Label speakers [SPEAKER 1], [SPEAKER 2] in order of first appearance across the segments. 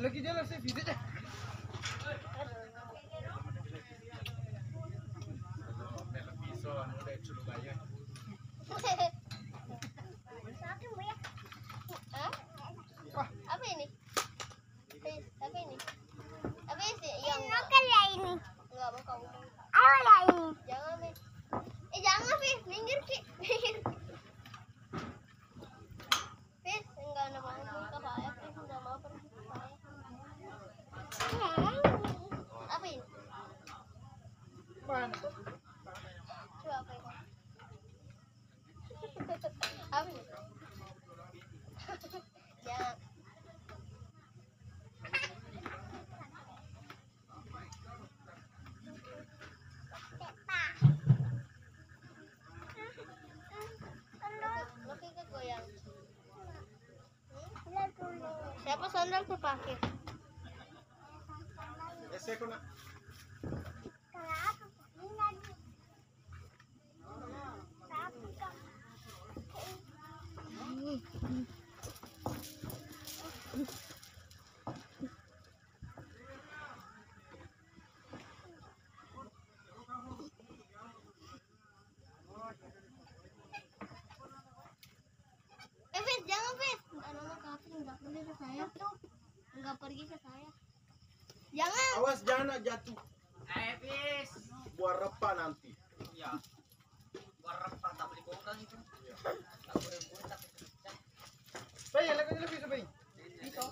[SPEAKER 1] lagi jalan sih video deh.
[SPEAKER 2] Apa ini? Apa ini? Apa sih yang ini? Enggak mau kamu. Jangan, Fi. Jangan, Fi. Minggir, Ki. Minggir. Fi, enggak ada mau ke saya, Fi. Enggak mau pergi ke saya. Apa ini?
[SPEAKER 1] Mana?
[SPEAKER 2] Coba apa ini? Apa ini? Jangan. Laki ke goyang. Siapa sandal terpakai?
[SPEAKER 1] Ese ko na.
[SPEAKER 2] Fit, jangan Fit. Anak kaki enggak pergi ke saya. Enggak pergi ke saya. Jangan.
[SPEAKER 1] Awas jangan jatuh.
[SPEAKER 3] Fis.
[SPEAKER 1] Buat repa nanti.
[SPEAKER 3] Iya. Warpa tak boleh bukan itu. Tak boleh bukan.
[SPEAKER 1] Bay, lagi lebih sabay.
[SPEAKER 3] Itu.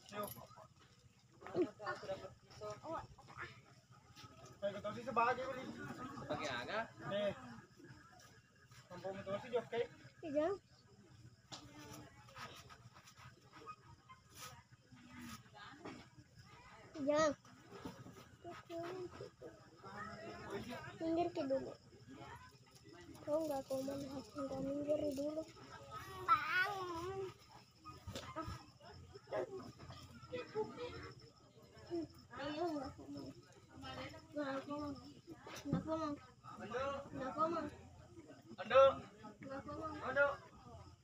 [SPEAKER 1] Yo. Bay, kau tahu sebagai beli.
[SPEAKER 3] Bagi aga.
[SPEAKER 1] Nih. Kampung itu sih jok kayak.
[SPEAKER 2] Jangan. Jangan. Minggir ke dulu. Kau nggak komen hasil nggak minggir dulu. Ayo nggak komen. Nggak komen. Nggak komen. Nggak komen.
[SPEAKER 3] Ando.
[SPEAKER 2] Nggak komen.
[SPEAKER 3] Ando.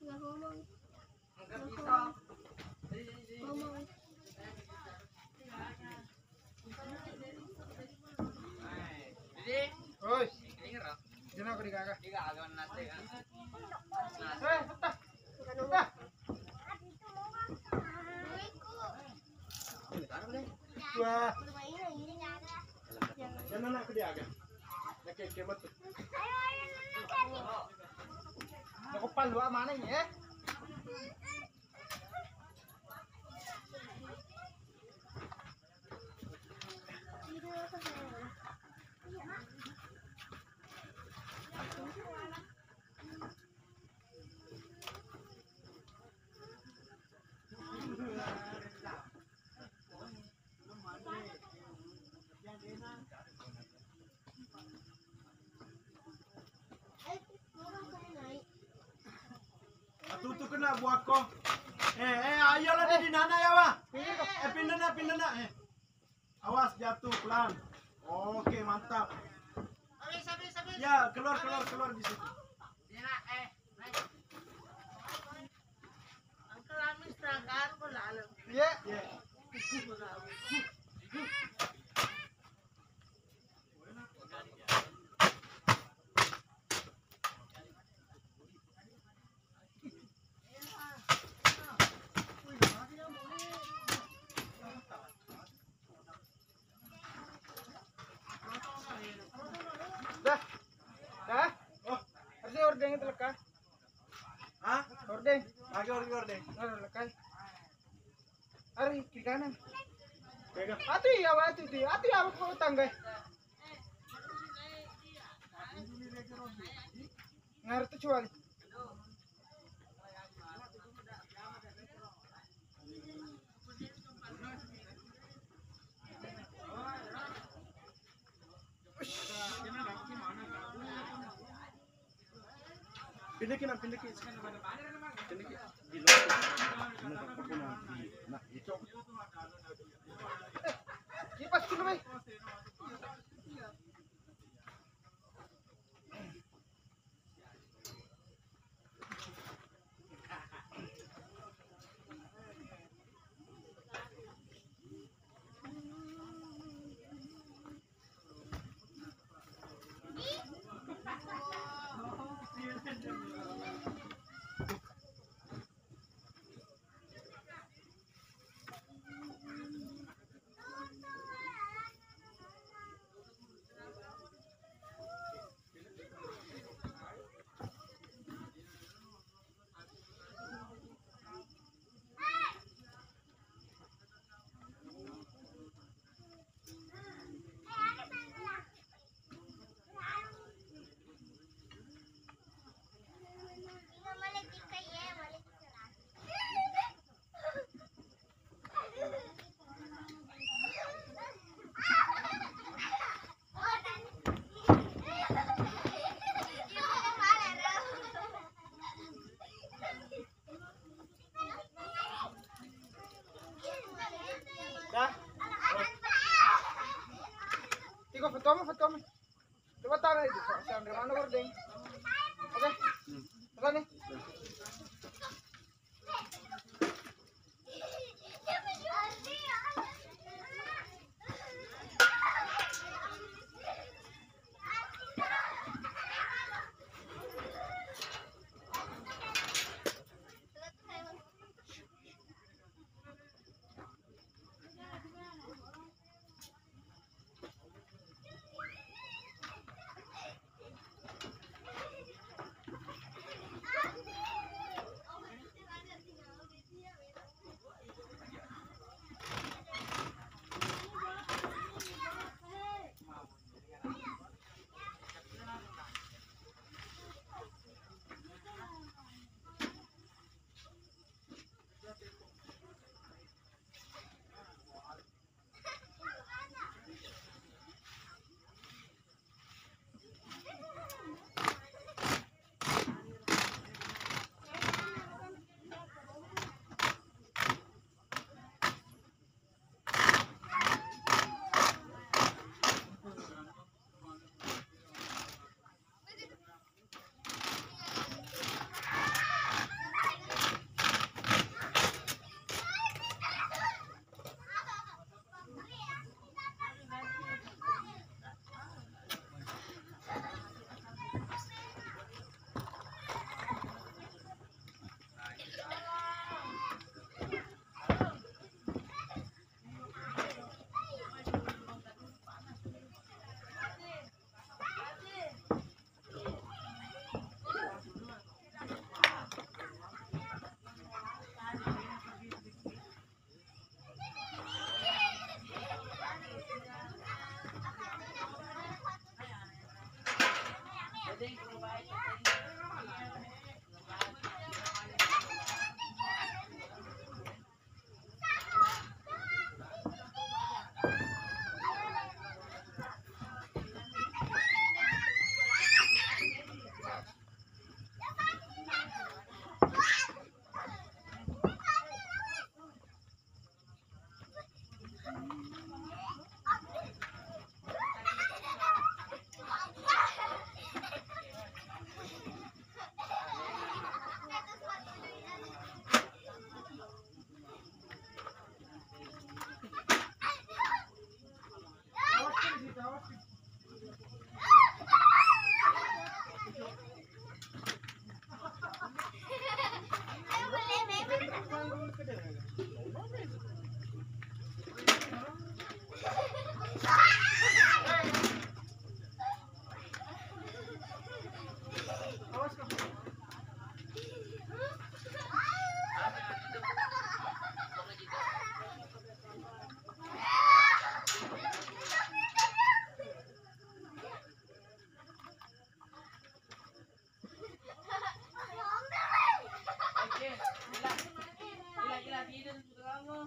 [SPEAKER 2] Nggak komen.
[SPEAKER 3] Enggak bisa.
[SPEAKER 2] Komen.
[SPEAKER 3] Jadi,
[SPEAKER 1] Oi,
[SPEAKER 3] ini ra.
[SPEAKER 1] jangan aku dikagak.
[SPEAKER 3] Tiga agak nasi kan.
[SPEAKER 1] Betah. Betah. Wah, jangan nak dia agak. Nak kemat. Nak kopal dua mana ini ya? Tutu kena buat kau. Ayolah di nana ya, Wah. Pindah na. Awas jatuh pelan. Oke, mantap.
[SPEAKER 3] Habis.
[SPEAKER 1] Ya, keluar di situ.
[SPEAKER 3] Dina Uncle Amis terangkan ko lalo.
[SPEAKER 1] Ya. Dah. Oh, ada ordeng itu lekah. Hah? Ordeng. Lagi ordeng. Ada lekah. Ari kiri kanan. Pegang. Atu ya, aku tangga. Ngerti cuali. Pindakin. Di luar. Nah, itu. Kipas dulu, Bay. dari mana Gordeng? Oke. Apa nih?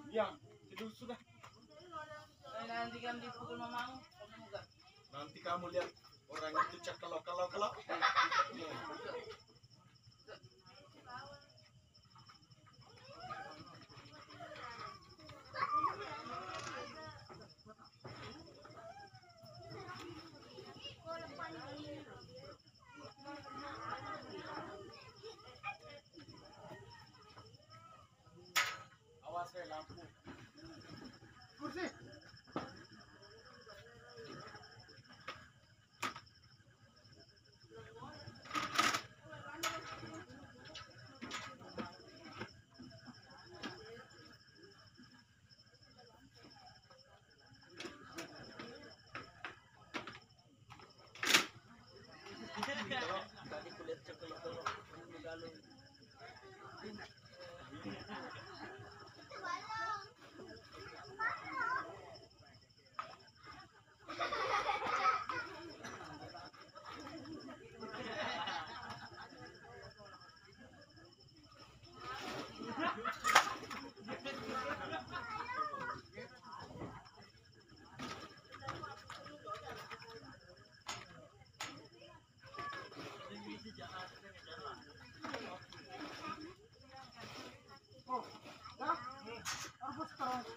[SPEAKER 4] Ya, tidur sudah.
[SPEAKER 3] Nanti kan dipukul mamamu.
[SPEAKER 4] Nanti kamu lihat orang itu cek kalau. Awas lampu.
[SPEAKER 1] Kursi.
[SPEAKER 3] Tadi kulihat cek kalau Tagalog.
[SPEAKER 1] Oh, ya. Arbus terus.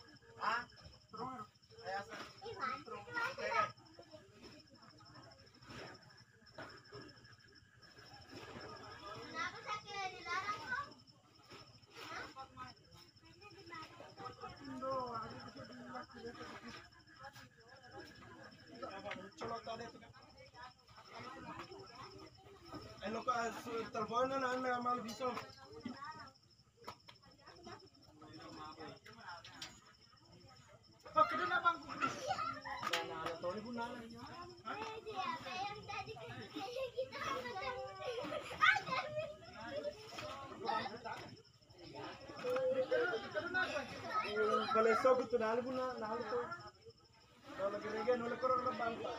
[SPEAKER 4] Ah,
[SPEAKER 1] Terus.
[SPEAKER 4] ayasa. teleponan na mal biso.
[SPEAKER 1] Oh, kedua na bang?
[SPEAKER 4] Kalau esok itu nalu tu. Kalau lagi regen, oleh korang lebang pak.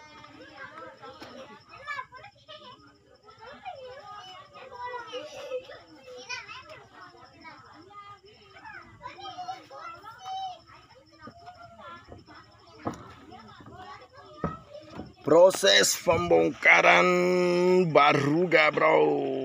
[SPEAKER 4] Proses pembongkaran Baruga, bro.